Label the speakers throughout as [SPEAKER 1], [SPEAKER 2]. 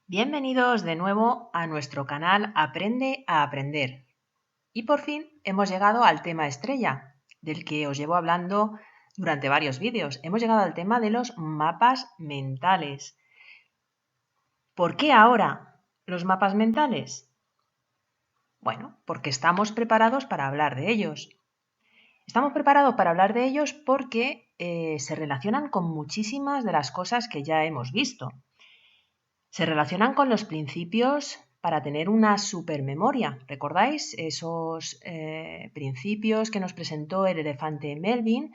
[SPEAKER 1] Bienvenidos de nuevo a nuestro canal Aprende a Aprender. Y por fin hemos llegado al tema estrella, del que os llevo hablando durante varios vídeos. Hemos llegado al tema de los mapas mentales. ¿Por qué ahora los mapas mentales? Bueno, porque estamos preparados para hablar de ellos. Estamos preparados para hablar de ellos porque se relacionan con muchísimas de las cosas que ya hemos visto. Se relacionan con los principios para tener una supermemoria. ¿Recordáis esos principios que nos presentó el elefante Melvin,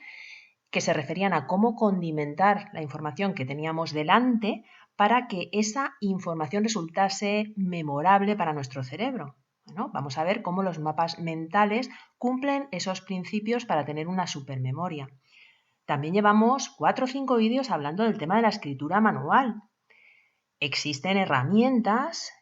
[SPEAKER 1] que se referían a cómo condimentar la información que teníamos delante para que esa información resultase memorable para nuestro cerebro? Bueno, vamos a ver cómo los mapas mentales cumplen esos principios para tener una supermemoria. También llevamos 4 o 5 vídeos hablando del tema de la escritura manual. Existen herramientas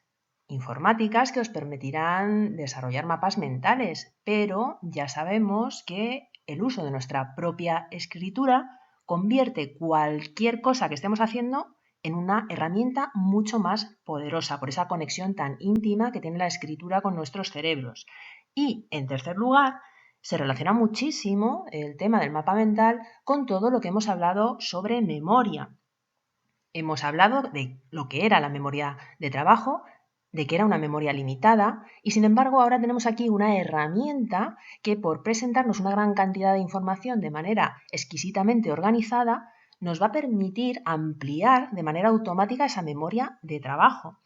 [SPEAKER 1] informáticas que os permitirán desarrollar mapas mentales, pero ya sabemos que el uso de nuestra propia escritura convierte cualquier cosa que estemos haciendo en una herramienta mucho más poderosa por esa conexión tan íntima que tiene la escritura con nuestros cerebros. Y, en tercer lugar, se relaciona muchísimo el tema del mapa mental con todo lo que hemos hablado sobre memoria. Hemos hablado de lo que era la memoria de trabajo, de que era una memoria limitada y sin embargo ahora tenemos aquí una herramienta que por presentarnos una gran cantidad de información de manera exquisitamente organizada nos va a permitir ampliar de manera automática esa memoria de trabajo.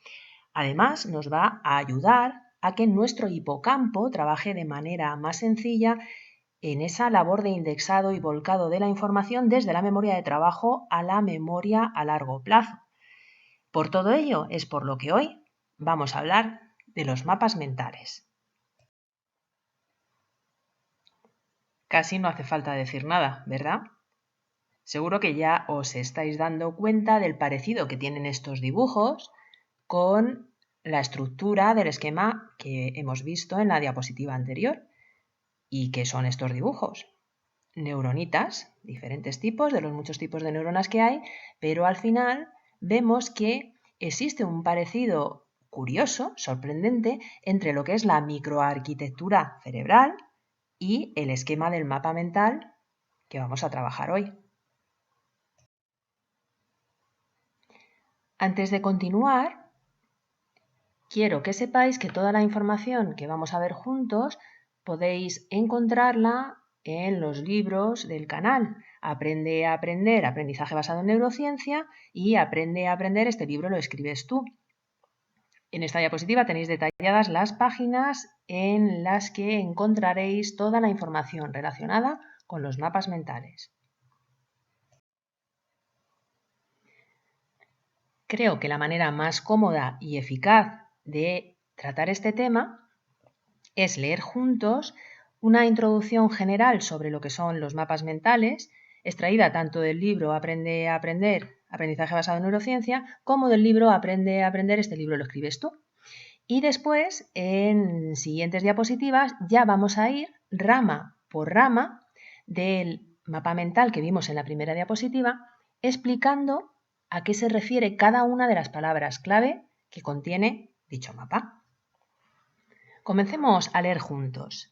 [SPEAKER 1] Además nos va a ayudar a que nuestro hipocampo trabaje de manera más sencilla en esa labor de indexado y volcado de la información desde la memoria de trabajo a la memoria a largo plazo. Por todo ello es por lo que hoy vamos a hablar de los mapas mentales. Casi no hace falta decir nada, ¿verdad? Seguro que ya os estáis dando cuenta del parecido que tienen estos dibujos con la estructura del esquema que hemos visto en la diapositiva anterior. ¿Y qué son estos dibujos? Neuronitas, diferentes tipos de los muchos tipos de neuronas que hay, pero al final vemos que existe un parecido curioso, sorprendente, entre lo que es la microarquitectura cerebral y el esquema del mapa mental que vamos a trabajar hoy. Antes de continuar, quiero que sepáis que toda la información que vamos a ver juntos podéis encontrarla en los libros del canal. Aprende a aprender, aprendizaje basado en neurociencia, y Aprende a aprender, este libro lo escribes tú. En esta diapositiva tenéis detalladas las páginas en las que encontraréis toda la información relacionada con los mapas mentales. Creo que la manera más cómoda y eficaz de tratar este tema es leer juntos una introducción general sobre lo que son los mapas mentales, extraída tanto del libro Aprende a aprender, aprendizaje basado en neurociencia, como del libro Aprende a aprender, este libro lo escribes tú. Y después, en siguientes diapositivas, ya vamos a ir rama por rama del mapa mental que vimos en la primera diapositiva, explicando a qué se refiere cada una de las palabras clave que contiene dicho mapa. Comencemos a leer juntos.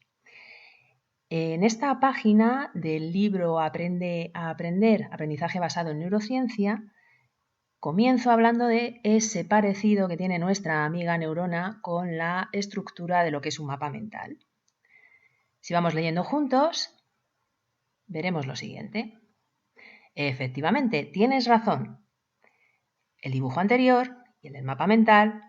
[SPEAKER 1] En esta página del libro Aprende a aprender, aprendizaje basado en neurociencia, comienzo hablando de ese parecido que tiene nuestra amiga neurona con la estructura de lo que es un mapa mental. Si vamos leyendo juntos, veremos lo siguiente. Efectivamente, tienes razón. El dibujo anterior y el del mapa mental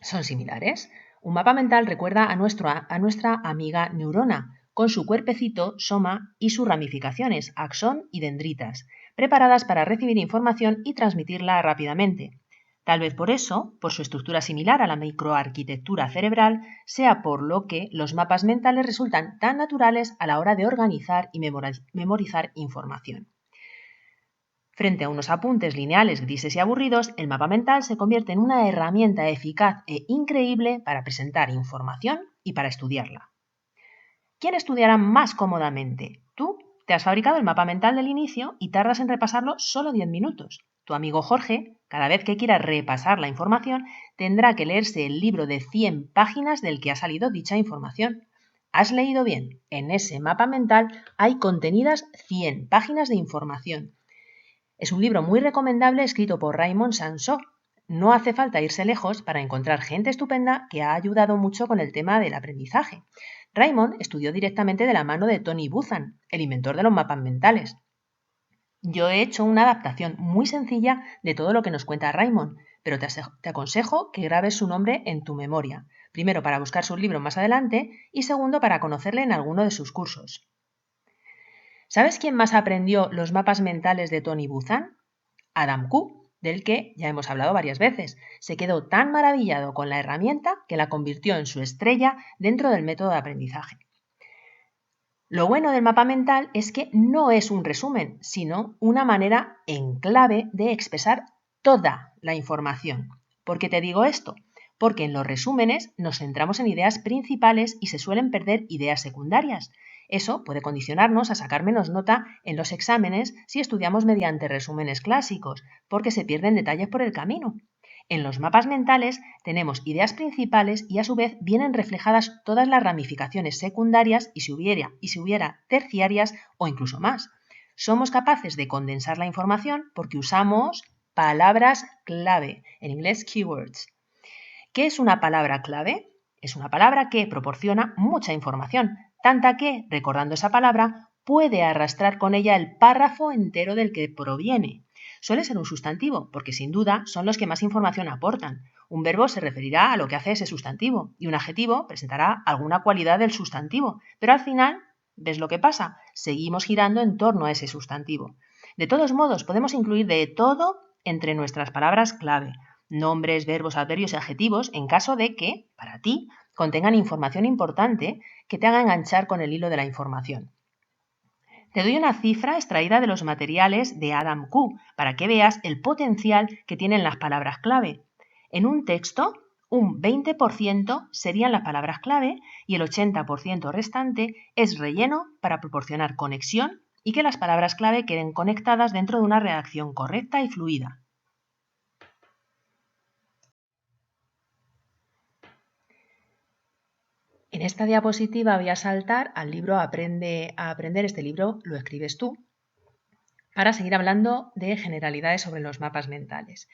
[SPEAKER 1] son similares. Un mapa mental recuerda a nuestra amiga neurona, con su cuerpecito, soma, y sus ramificaciones, axón y dendritas, preparadas para recibir información y transmitirla rápidamente. Tal vez por eso, por su estructura similar a la microarquitectura cerebral, sea por lo que los mapas mentales resultan tan naturales a la hora de organizar y memorizar información. Frente a unos apuntes lineales, grises y aburridos, el mapa mental se convierte en una herramienta eficaz e increíble para presentar información y para estudiarla. ¿Quién estudiará más cómodamente? Tú te has fabricado el mapa mental del inicio y tardas en repasarlo solo 10 minutos. Tu amigo Jorge, cada vez que quiera repasar la información, tendrá que leerse el libro de 100 páginas del que ha salido dicha información. ¿Has leído bien? En ese mapa mental hay contenidas 100 páginas de información. Es un libro muy recomendable escrito por Raymond Sansó. No hace falta irse lejos para encontrar gente estupenda que ha ayudado mucho con el tema del aprendizaje. Raymond estudió directamente de la mano de Tony Buzan, el inventor de los mapas mentales. Yo he hecho una adaptación muy sencilla de todo lo que nos cuenta Raymond, pero te aconsejo que grabes su nombre en tu memoria, primero para buscar sus libros más adelante y segundo para conocerle en alguno de sus cursos. ¿Sabes quién más aprendió los mapas mentales de Tony Buzan? Adam Q, del que ya hemos hablado varias veces. Se quedó tan maravillado con la herramienta que la convirtió en su estrella dentro del método de aprendizaje. Lo bueno del mapa mental es que no es un resumen, sino una manera en clave de expresar toda la información. ¿Por qué te digo esto? Porque en los resúmenes nos centramos en ideas principales y se suelen perder ideas secundarias. Eso puede condicionarnos a sacar menos nota en los exámenes si estudiamos mediante resúmenes clásicos, porque se pierden detalles por el camino. En los mapas mentales tenemos ideas principales y a su vez vienen reflejadas todas las ramificaciones secundarias y si hubiera terciarias o incluso más. Somos capaces de condensar la información porque usamos palabras clave, en inglés keywords. ¿Qué es una palabra clave? Es una palabra que proporciona mucha información, tanta que, recordando esa palabra, puede arrastrar con ella el párrafo entero del que proviene. Suele ser un sustantivo, porque sin duda son los que más información aportan. Un verbo se referirá a lo que hace ese sustantivo y un adjetivo presentará alguna cualidad del sustantivo, pero al final, ¿ves lo que pasa? Seguimos girando en torno a ese sustantivo. De todos modos, podemos incluir de todo entre nuestras palabras clave, nombres, verbos, adverbios y adjetivos en caso de que, para ti, contengan información importante que te haga enganchar con el hilo de la información. Te doy una cifra extraída de los materiales de Adam Q para que veas el potencial que tienen las palabras clave. En un texto, un 20% serían las palabras clave y el 80% restante es relleno para proporcionar conexión y que las palabras clave queden conectadas dentro de una redacción correcta y fluida. En esta diapositiva voy a saltar al libro Aprende a aprender. Este libro lo escribes tú para seguir hablando de generalidades sobre los mapas mentales.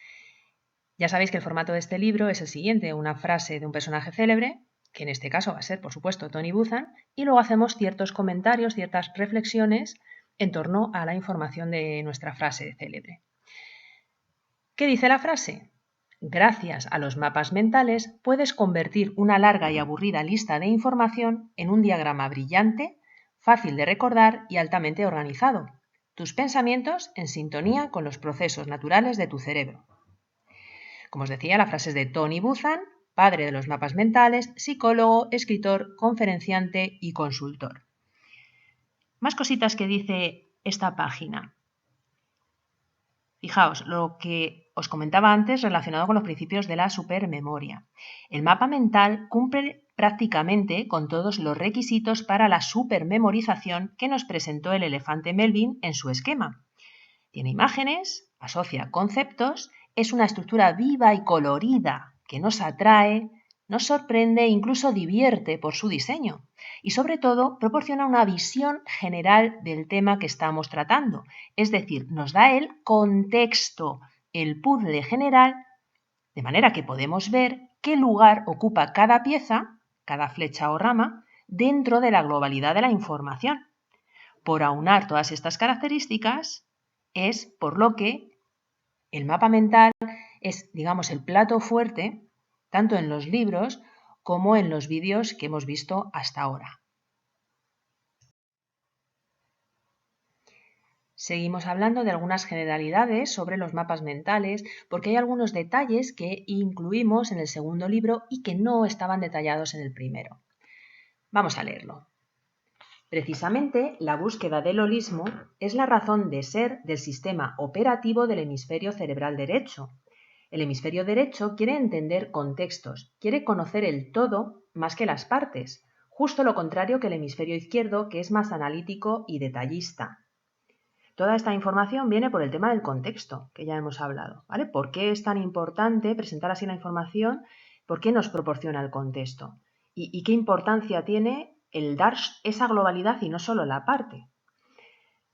[SPEAKER 1] Ya sabéis que el formato de este libro es el siguiente, una frase de un personaje célebre, que en este caso va a ser, por supuesto, Tony Buzan, y luego hacemos ciertos comentarios, ciertas reflexiones en torno a la información de nuestra frase célebre. ¿Qué dice la frase? Gracias a los mapas mentales puedes convertir una larga y aburrida lista de información en un diagrama brillante, fácil de recordar y altamente organizado. Tus pensamientos en sintonía con los procesos naturales de tu cerebro. Como os decía, la frase es de Tony Buzan, padre de los mapas mentales, psicólogo, escritor, conferenciante y consultor. Más cositas que dice esta página. Fijaos, lo que os comentaba antes relacionado con los principios de la supermemoria. El mapa mental cumple prácticamente con todos los requisitos para la supermemorización que nos presentó el elefante Melvin en su esquema. Tiene imágenes, asocia conceptos, es una estructura viva y colorida que nos atrae, nos sorprende e incluso divierte por su diseño y sobre todo proporciona una visión general del tema que estamos tratando, es decir, nos da el contexto, el puzzle general, de manera que podemos ver qué lugar ocupa cada pieza, cada flecha o rama, dentro de la globalidad de la información. Por aunar todas estas características es por lo que el mapa mental es, digamos, el plato fuerte tanto en los libros como en los vídeos que hemos visto hasta ahora. Seguimos hablando de algunas generalidades sobre los mapas mentales porque hay algunos detalles que incluimos en el segundo libro y que no estaban detallados en el primero. Vamos a leerlo. Precisamente, la búsqueda del holismo es la razón de ser del sistema operativo del hemisferio cerebral derecho. El hemisferio derecho quiere entender contextos, quiere conocer el todo más que las partes, justo lo contrario que el hemisferio izquierdo, que es más analítico y detallista. Toda esta información viene por el tema del contexto, que ya hemos hablado, ¿vale? ¿Por qué es tan importante presentar así la información? ¿Por qué nos proporciona el contexto? ¿Y qué importancia tiene el dar esa globalidad y no solo la parte?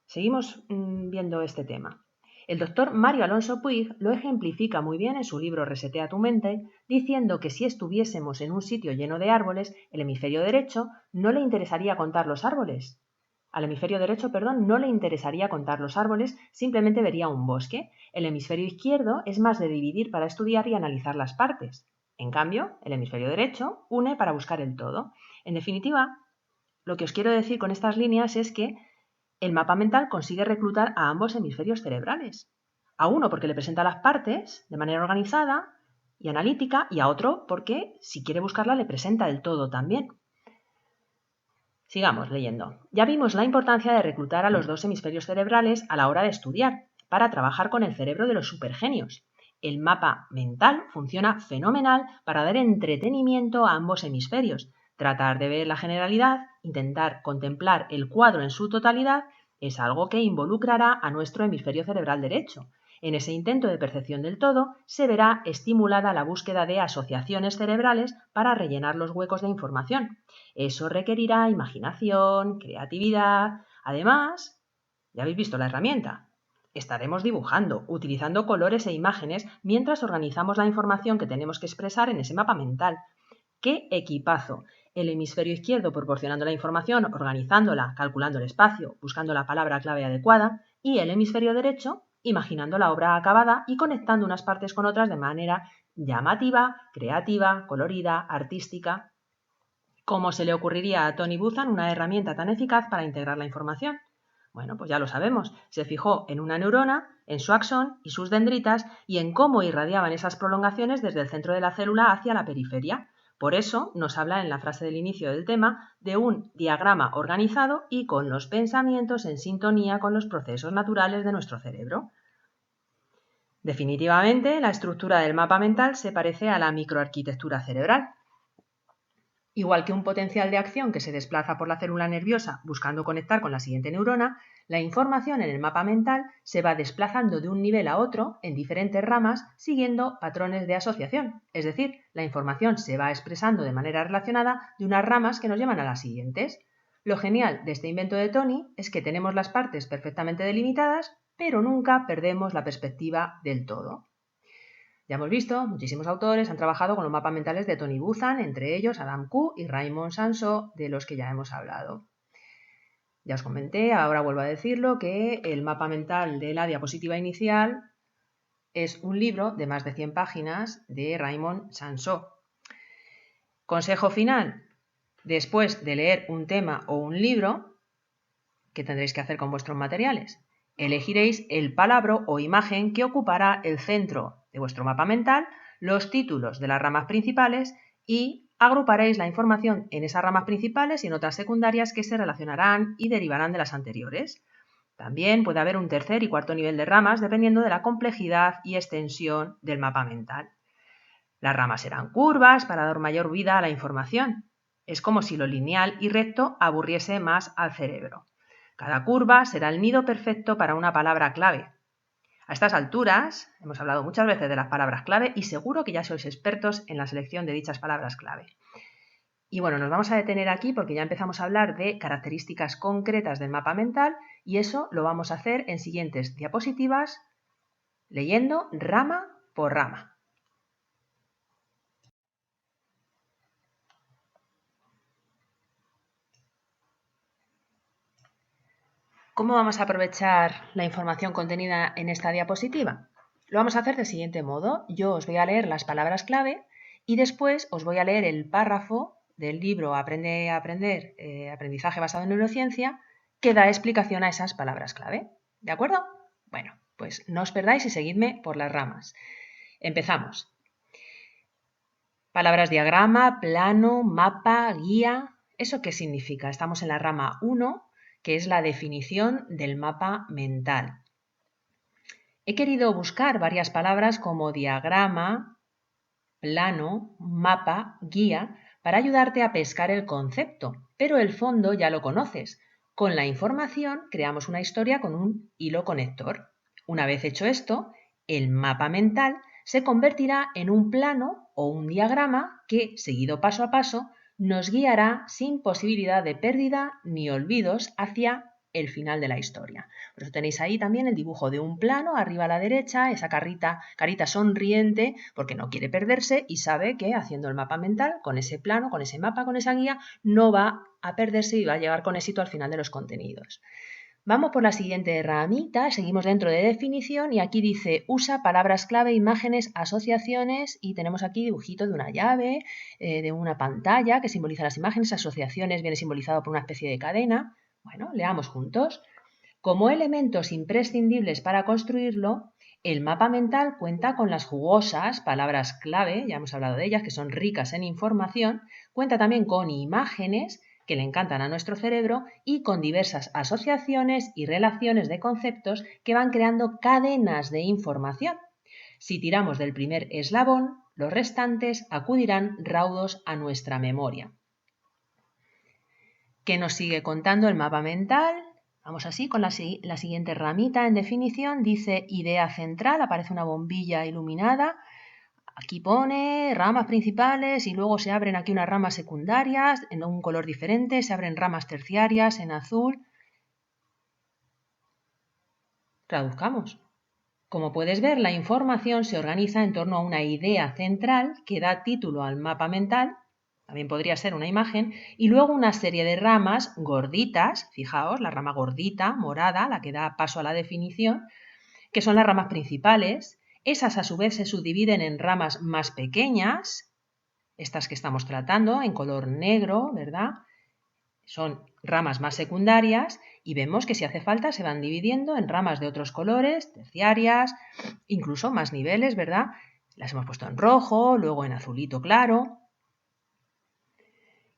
[SPEAKER 1] Seguimos viendo este tema. El doctor Mario Alonso Puig lo ejemplifica muy bien en su libro Resetea tu mente, diciendo que si estuviésemos en un sitio lleno de árboles, el hemisferio derecho no le interesaría contar los árboles. Al hemisferio derecho, perdón, no le interesaría contar los árboles, simplemente vería un bosque. El hemisferio izquierdo es más de dividir para estudiar y analizar las partes. En cambio, el hemisferio derecho une para buscar el todo. En definitiva, lo que os quiero decir con estas líneas es que el mapa mental consigue reclutar a ambos hemisferios cerebrales. A uno porque le presenta las partes de manera organizada y analítica, y a otro porque, si quiere buscarla, le presenta el todo también. Sigamos leyendo. Ya vimos la importancia de reclutar a los dos hemisferios cerebrales a la hora de estudiar, para trabajar con el cerebro de los supergenios. El mapa mental funciona fenomenal para dar entretenimiento a ambos hemisferios. Tratar de ver la generalidad, intentar contemplar el cuadro en su totalidad, es algo que involucrará a nuestro hemisferio cerebral derecho. En ese intento de percepción del todo, se verá estimulada la búsqueda de asociaciones cerebrales para rellenar los huecos de información. Eso requerirá imaginación, creatividad. Además, ya habéis visto la herramienta. Estaremos dibujando, utilizando colores e imágenes mientras organizamos la información que tenemos que expresar en ese mapa mental. ¡Qué equipazo! El hemisferio izquierdo proporcionando la información, organizándola, calculando el espacio, buscando la palabra clave adecuada, y el hemisferio derecho imaginando la obra acabada y conectando unas partes con otras de manera llamativa, creativa, colorida, artística. ¿Cómo se le ocurriría a Tony Buzan una herramienta tan eficaz para integrar la información? Bueno, pues ya lo sabemos. Se fijó en una neurona, en su axón y sus dendritas y en cómo irradiaban esas prolongaciones desde el centro de la célula hacia la periferia. Por eso nos habla en la frase del inicio del tema de un diagrama organizado y con los pensamientos en sintonía con los procesos naturales de nuestro cerebro. Definitivamente, la estructura del mapa mental se parece a la microarquitectura cerebral. Igual que un potencial de acción que se desplaza por la célula nerviosa buscando conectar con la siguiente neurona, la información en el mapa mental se va desplazando de un nivel a otro en diferentes ramas siguiendo patrones de asociación. Es decir, la información se va expresando de manera relacionada de unas ramas que nos llevan a las siguientes. Lo genial de este invento de Tony es que tenemos las partes perfectamente delimitadas, pero nunca perdemos la perspectiva del todo. Ya hemos visto, muchísimos autores han trabajado con los mapas mentales de Tony Buzan, entre ellos Adam Q y Raymond Sansó, de los que ya hemos hablado. Ya os comenté, ahora vuelvo a decirlo, que el mapa mental de la diapositiva inicial es un libro de más de 100 páginas de Raymond Sansó. Consejo final, después de leer un tema o un libro, ¿qué tendréis que hacer con vuestros materiales? Elegiréis el palabra o imagen que ocupará el centro de vuestro mapa mental, los títulos de las ramas principales y agruparéis la información en esas ramas principales y en otras secundarias que se relacionarán y derivarán de las anteriores. También puede haber un tercer y cuarto nivel de ramas dependiendo de la complejidad y extensión del mapa mental. Las ramas serán curvas para dar mayor vida a la información. Es como si lo lineal y recto aburriese más al cerebro. Cada curva será el nido perfecto para una palabra clave. A estas alturas hemos hablado muchas veces de las palabras clave y seguro que ya sois expertos en la selección de dichas palabras clave. Y bueno, nos vamos a detener aquí porque ya empezamos a hablar de características concretas del mapa mental y eso lo vamos a hacer en siguientes diapositivas leyendo rama por rama. ¿Cómo vamos a aprovechar la información contenida en esta diapositiva? Lo vamos a hacer del siguiente modo. Yo os voy a leer las palabras clave y después os voy a leer el párrafo del libro Aprende a Aprender, Aprendizaje basado en neurociencia, que da explicación a esas palabras clave. ¿De acuerdo? Bueno, pues no os perdáis y seguidme por las ramas. Empezamos. Palabras diagrama, plano, mapa, guía. ¿Eso qué significa? Estamos en la rama 1, que es la definición del mapa mental. He querido buscar varias palabras como diagrama, plano, mapa, guía, para ayudarte a pescar el concepto, pero el fondo ya lo conoces. Con la información creamos una historia con un hilo conector. Una vez hecho esto, el mapa mental se convertirá en un plano o un diagrama que, seguido paso a paso, nos guiará sin posibilidad de pérdida ni olvidos hacia el final de la historia. Por eso tenéis ahí también el dibujo de un plano arriba a la derecha, esa carita sonriente porque no quiere perderse y sabe que haciendo el mapa mental con ese plano, con ese mapa, con esa guía, no va a perderse y va a llegar con éxito al final de los contenidos. Vamos por la siguiente ramita, seguimos dentro de definición y aquí dice usa palabras clave, imágenes, asociaciones y tenemos aquí dibujito de una llave, de una pantalla que simboliza las imágenes, asociaciones viene simbolizado por una especie de cadena. Bueno, leamos juntos. Como elementos imprescindibles para construirlo, el mapa mental cuenta con las jugosas palabras clave, ya hemos hablado de ellas, que son ricas en información, cuenta también con imágenes que le encantan a nuestro cerebro y con diversas asociaciones y relaciones de conceptos que van creando cadenas de información. Si tiramos del primer eslabón, los restantes acudirán raudos a nuestra memoria. ¿Qué nos sigue contando el mapa mental? Vamos así con la siguiente ramita en definición. Dice idea central, aparece una bombilla iluminada. Aquí pone ramas principales y luego se abren aquí unas ramas secundarias en un color diferente. Se abren ramas terciarias en azul. Traduzcamos. Como puedes ver, la información se organiza en torno a una idea central que da título al mapa mental. También podría ser una imagen, y luego una serie de ramas gorditas, fijaos, la rama gordita, morada, la que da paso a la definición, que son las ramas principales. Esas a su vez se subdividen en ramas más pequeñas, estas que estamos tratando, en color negro, ¿verdad? Son ramas más secundarias y vemos que si hace falta se van dividiendo en ramas de otros colores, terciarias, incluso más niveles, ¿verdad? Las hemos puesto en rojo, luego en azulito claro.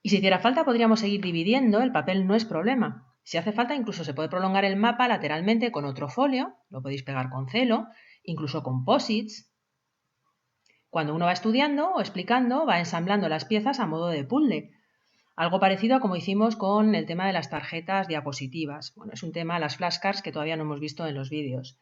[SPEAKER 1] Y si hiciera falta podríamos seguir dividiendo, el papel no es problema. Si hace falta incluso se puede prolongar el mapa lateralmente con otro folio, lo podéis pegar con celo, incluso con posits. Cuando uno va estudiando o explicando, va ensamblando las piezas a modo de puzzle. Algo parecido a como hicimos con el tema de las tarjetas diapositivas. Bueno, es un tema, las flashcards, que todavía no hemos visto en los vídeos.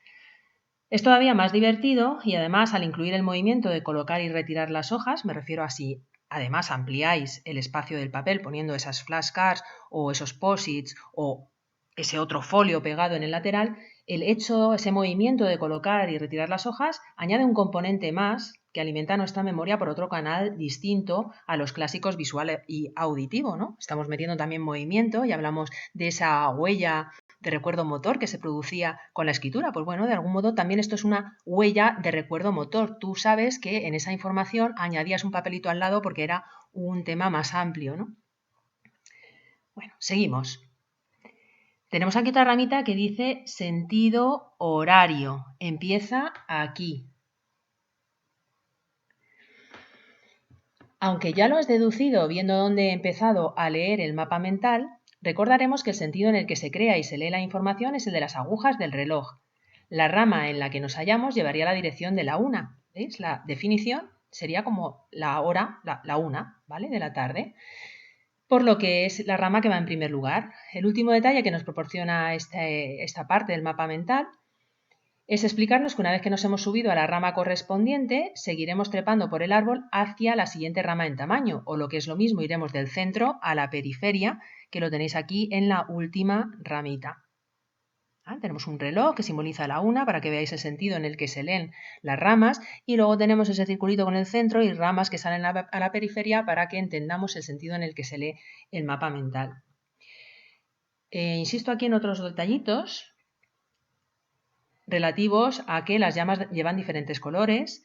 [SPEAKER 1] Es todavía más divertido y además al incluir el movimiento de colocar y retirar las hojas, me refiero a si además ampliáis el espacio del papel poniendo esas flashcards o esos posits o ese otro folio pegado en el lateral, ese movimiento de colocar y retirar las hojas añade un componente más que alimenta nuestra memoria por otro canal distinto a los clásicos visual y auditivo, ¿no? Estamos metiendo también movimiento y hablamos de esa huella de recuerdo motor que se producía con la escritura. Pues bueno, de algún modo también esto es una huella de recuerdo motor. Tú sabes que en esa información añadías un papelito al lado porque era un tema más amplio, ¿no? Bueno, seguimos. Tenemos aquí otra ramita que dice sentido horario. Empieza aquí. Aunque ya lo has deducido viendo dónde he empezado a leer el mapa mental, recordaremos que el sentido en el que se crea y se lee la información es el de las agujas del reloj. La rama en la que nos hallamos llevaría la dirección de la una. ¿Veis? La definición sería como la hora, la una, ¿vale? De la tarde. Por lo que es la rama que va en primer lugar. El último detalle que nos proporciona esta parte del mapa mental es explicarnos que una vez que nos hemos subido a la rama correspondiente, seguiremos trepando por el árbol hacia la siguiente rama en tamaño, o lo que es lo mismo, iremos del centro a la periferia, que lo tenéis aquí en la última ramita. Tenemos un reloj que simboliza la una para que veáis el sentido en el que se leen las ramas y luego tenemos ese circulito con el centro y ramas que salen a la periferia para que entendamos el sentido en el que se lee el mapa mental. Insisto aquí en otros detallitos relativos a que las llamas llevan diferentes colores.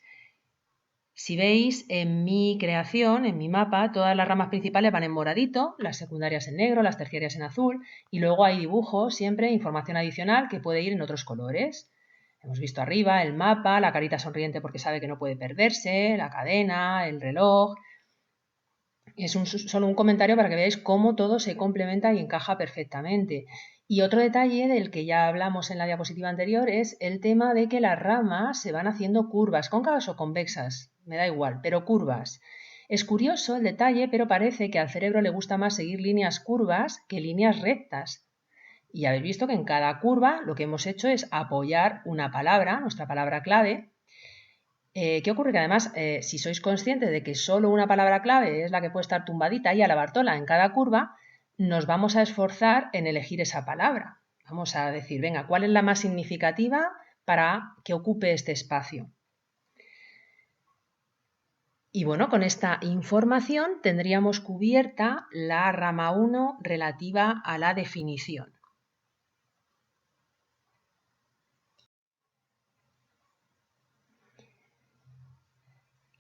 [SPEAKER 1] Si veis en mi creación, en mi mapa, todas las ramas principales van en moradito, las secundarias en negro, las terciarias en azul y luego hay dibujos, siempre información adicional que puede ir en otros colores. Hemos visto arriba el mapa, la carita sonriente porque sabe que no puede perderse, la cadena, el reloj. Es solo un comentario para que veáis cómo todo se complementa y encaja perfectamente. Y otro detalle del que ya hablamos en la diapositiva anterior es el tema de que las ramas se van haciendo curvas, cóncavas o convexas, me da igual, pero curvas. Es curioso el detalle, pero parece que al cerebro le gusta más seguir líneas curvas que líneas rectas. Y habéis visto que en cada curva lo que hemos hecho es apoyar una palabra, nuestra palabra clave. ¿Qué ocurre? Que además, si sois conscientes de que solo una palabra clave es la que puede estar tumbadita ahí a la Bartola en cada curva, nos vamos a esforzar en elegir esa palabra. Vamos a decir, venga, ¿cuál es la más significativa para que ocupe este espacio? Y bueno, con esta información tendríamos cubierta la rama 1 relativa a la definición.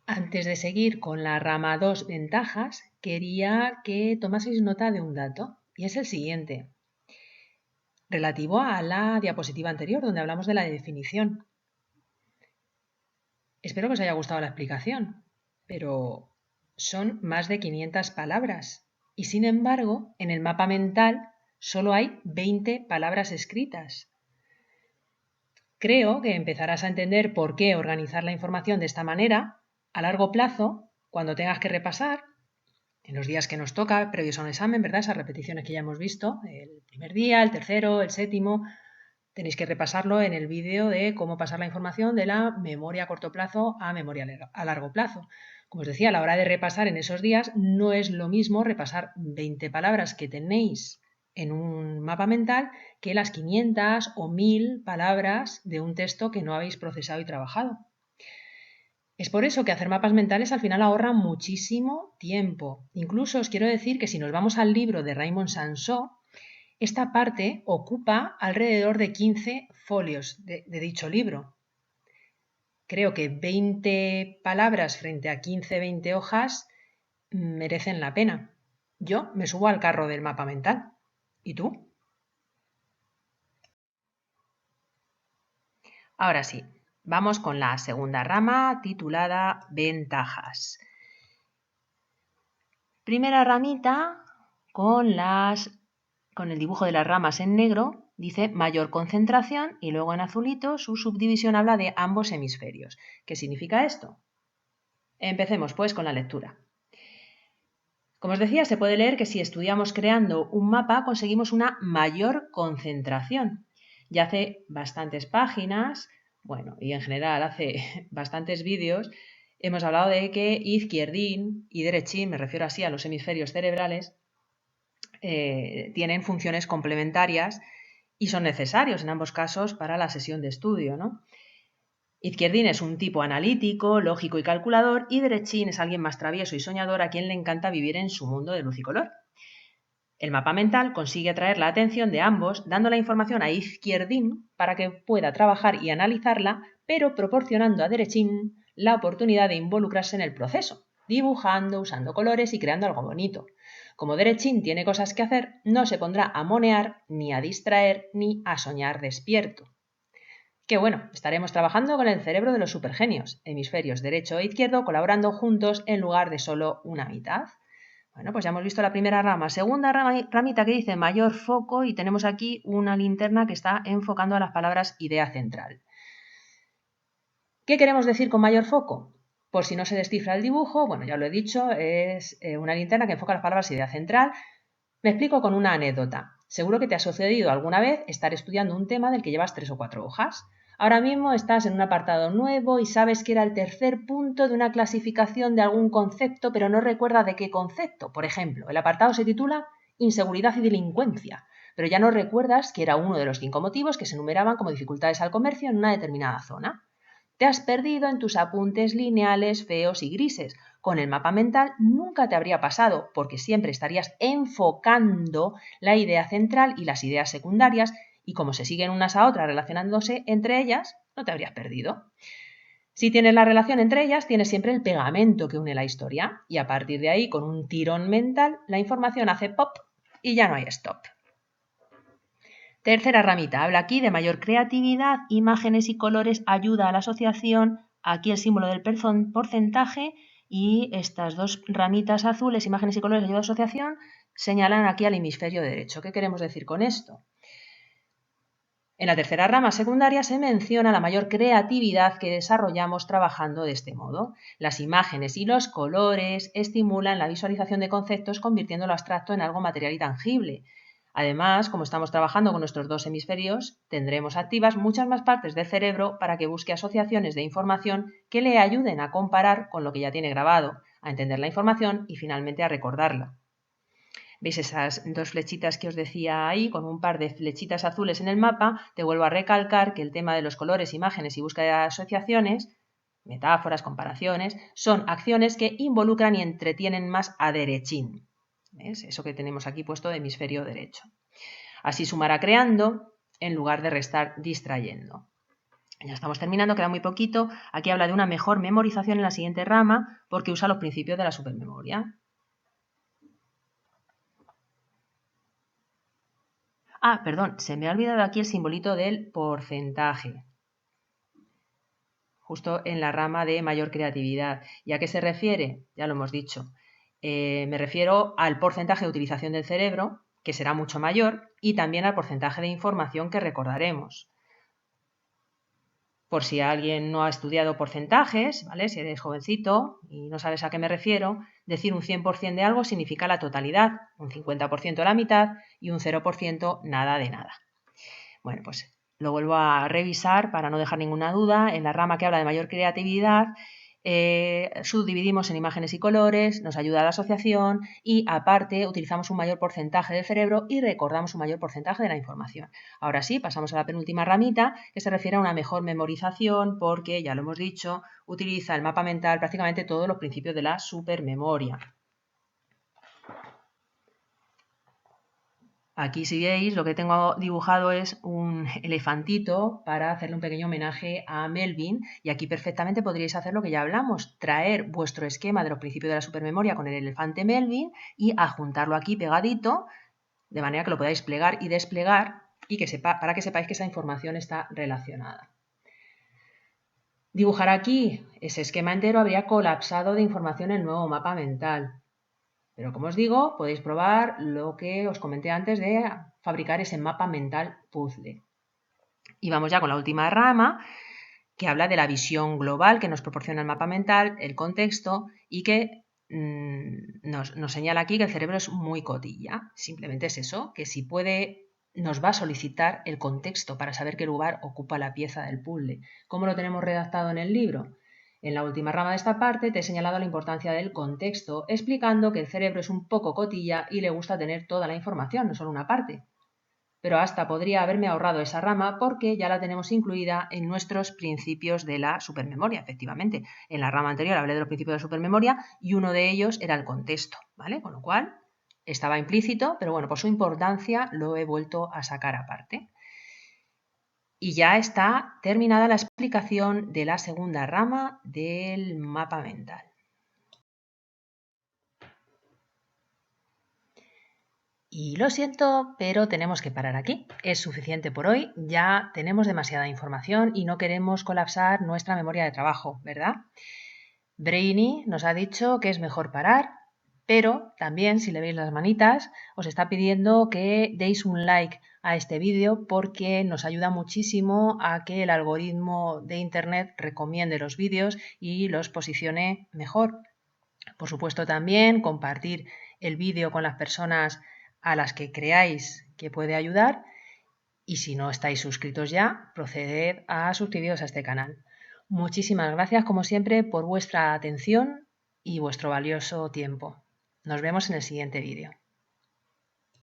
[SPEAKER 1] Antes de seguir con la rama 2 ventajas, quería que tomaseis nota de un dato, y es el siguiente, relativo a la diapositiva anterior, donde hablamos de la definición. Espero que os haya gustado la explicación, pero son más de 500 palabras, y sin embargo, en el mapa mental solo hay 20 palabras escritas. Creo que empezarás a entender por qué organizar la información de esta manera a largo plazo, cuando tengas que repasar, en los días que nos toca, previos a un examen, ¿verdad? Esas repeticiones que ya hemos visto, el primer día, el tercero, el séptimo, tenéis que repasarlo en el vídeo de cómo pasar la información de la memoria a corto plazo a memoria a largo plazo. Como os decía, a la hora de repasar en esos días no es lo mismo repasar 20 palabras que tenéis en un mapa mental que las 500 o 1000 palabras de un texto que no habéis procesado y trabajado. Es por eso que hacer mapas mentales al final ahorra muchísimo tiempo. Incluso os quiero decir que si nos vamos al libro de Raymond Sansó, esta parte ocupa alrededor de 15 folios de dicho libro. Creo que 20 palabras frente a 15-20 hojas merecen la pena. Yo me subo al carro del mapa mental. ¿Y tú? Ahora sí, vamos con la segunda rama titulada Ventajas. Primera ramita con el dibujo de las ramas en negro, dice mayor concentración y luego en azulito su subdivisión habla de ambos hemisferios. ¿Qué significa esto? Empecemos pues con la lectura. Como os decía, se puede leer que si estudiamos creando un mapa conseguimos una mayor concentración. Ya hace bastantes páginas, bueno, y en general hace bastantes vídeos, hemos hablado de que izquierdín y derechín, me refiero así a los hemisferios cerebrales, tienen funciones complementarias y son necesarios en ambos casos para la sesión de estudio, ¿no? Izquierdín es un tipo analítico, lógico y calculador, y derechín es alguien más travieso y soñador a quien le encanta vivir en su mundo de luz y color. El mapa mental consigue atraer la atención de ambos, dando la información a izquierdín para que pueda trabajar y analizarla, pero proporcionando a derechín la oportunidad de involucrarse en el proceso, dibujando, usando colores y creando algo bonito. Como derechín tiene cosas que hacer, no se pondrá a monear, ni a distraer, ni a soñar despierto. Que bueno, estaremos trabajando con el cerebro de los supergenios, hemisferios derecho e izquierdo, colaborando juntos en lugar de solo una mitad. Bueno, pues ya hemos visto la primera rama. Segunda ramita que dice mayor foco y tenemos aquí una linterna que está enfocando a las palabras idea central. ¿Qué queremos decir con mayor foco? Por si no se descifra el dibujo, bueno, ya lo he dicho, es una linterna que enfoca las palabras idea central. Me explico con una anécdota. Seguro que te ha sucedido alguna vez estar estudiando un tema del que llevas 3 o 4 hojas. Ahora mismo estás en un apartado nuevo y sabes que era el tercer punto de una clasificación de algún concepto, pero no recuerdas de qué concepto. Por ejemplo, el apartado se titula Inseguridad y delincuencia, pero ya no recuerdas que era uno de los 5 motivos que se enumeraban como dificultades al comercio en una determinada zona. Te has perdido en tus apuntes lineales, feos y grises. Con el mapa mental nunca te habría pasado, porque siempre estarías enfocando la idea central y las ideas secundarias, y como se siguen unas a otras relacionándose entre ellas, no te habrías perdido. Si tienes la relación entre ellas, tienes siempre el pegamento que une la historia, y a partir de ahí, con un tirón mental, la información hace pop y ya no hay stop. Tercera ramita, habla aquí de mayor creatividad, imágenes y colores, ayuda a la asociación, aquí el símbolo del porcentaje y estas dos ramitas azules, imágenes y colores, ayuda a la asociación, señalan aquí al hemisferio derecho. ¿Qué queremos decir con esto? En la tercera rama secundaria se menciona la mayor creatividad que desarrollamos trabajando de este modo. Las imágenes y los colores estimulan la visualización de conceptos convirtiendo lo abstracto en algo material y tangible. Además, como estamos trabajando con nuestros dos hemisferios, tendremos activas muchas más partes del cerebro para que busque asociaciones de información que le ayuden a comparar con lo que ya tiene grabado, a entender la información y finalmente a recordarla. ¿Veis esas dos flechitas que os decía ahí, con un par de flechitas azules en el mapa? Te vuelvo a recalcar que el tema de los colores, imágenes y búsqueda de asociaciones, metáforas, comparaciones, son acciones que involucran y entretienen más a derechín. ¿Ves? Eso que tenemos aquí puesto de hemisferio derecho. Así sumará creando en lugar de restar distrayendo. Ya estamos terminando, queda muy poquito. Aquí habla de una mejor memorización en la siguiente rama porque usa los principios de la supermemoria. Perdón, se me ha olvidado aquí el simbolito del porcentaje, justo en la rama de mayor creatividad. ¿Y a qué se refiere? Ya lo hemos dicho. Me refiero al porcentaje de utilización del cerebro, que será mucho mayor, y también al porcentaje de información que recordaremos. Por si alguien no ha estudiado porcentajes, ¿vale? Si eres jovencito y no sabes a qué me refiero, decir un 100% de algo significa la totalidad, un 50% la mitad y un 0% nada de nada. Bueno, pues lo vuelvo a revisar para no dejar ninguna duda. En la rama que habla de mayor creatividad, subdividimos en imágenes y colores, nos ayuda a la asociación y aparte utilizamos un mayor porcentaje del cerebro y recordamos un mayor porcentaje de la información. Ahora sí, pasamos a la penúltima ramita que se refiere a una mejor memorización porque, ya lo hemos dicho, utiliza el mapa mental prácticamente todos los principios de la supermemoria. Aquí, si veis, lo que tengo dibujado es un elefantito para hacerle un pequeño homenaje a Melvin y aquí perfectamente podríais hacer lo que ya hablamos, traer vuestro esquema de los principios de la supermemoria con el elefante Melvin y adjuntarlo aquí pegadito de manera que lo podáis plegar y desplegar y para que sepáis que esa información está relacionada. Dibujar aquí ese esquema entero habría colapsado de información el nuevo mapa mental. Pero como os digo, podéis probar lo que os comenté antes de fabricar ese mapa mental puzzle. Y vamos ya con la última rama, que habla de la visión global que nos proporciona el mapa mental, el contexto, y que nos señala aquí que el cerebro es muy cotilla. Simplemente es eso, que si puede, nos va a solicitar el contexto para saber qué lugar ocupa la pieza del puzzle. ¿Cómo lo tenemos redactado en el libro? En la última rama de esta parte te he señalado la importancia del contexto, explicando que el cerebro es un poco cotilla y le gusta tener toda la información, no solo una parte. Pero hasta podría haberme ahorrado esa rama porque ya la tenemos incluida en nuestros principios de la supermemoria, efectivamente. En la rama anterior hablé de los principios de la supermemoria y uno de ellos era el contexto, ¿vale? Con lo cual estaba implícito, pero bueno, por su importancia lo he vuelto a sacar aparte. Y ya está terminada la explicación de la segunda rama del mapa mental. Y lo siento, pero tenemos que parar aquí. Es suficiente por hoy, ya tenemos demasiada información y no queremos colapsar nuestra memoria de trabajo, ¿verdad? Brainy nos ha dicho que es mejor parar, pero también, si le veis las manitas, os está pidiendo que deis un like a este vídeo porque nos ayuda muchísimo a que el algoritmo de Internet recomiende los vídeos y los posicione mejor. Por supuesto, también compartir el vídeo con las personas a las que creáis que puede ayudar y si no estáis suscritos ya, proceded a suscribiros a este canal. Muchísimas gracias como siempre por vuestra atención y vuestro valioso tiempo. Nos vemos en el siguiente vídeo.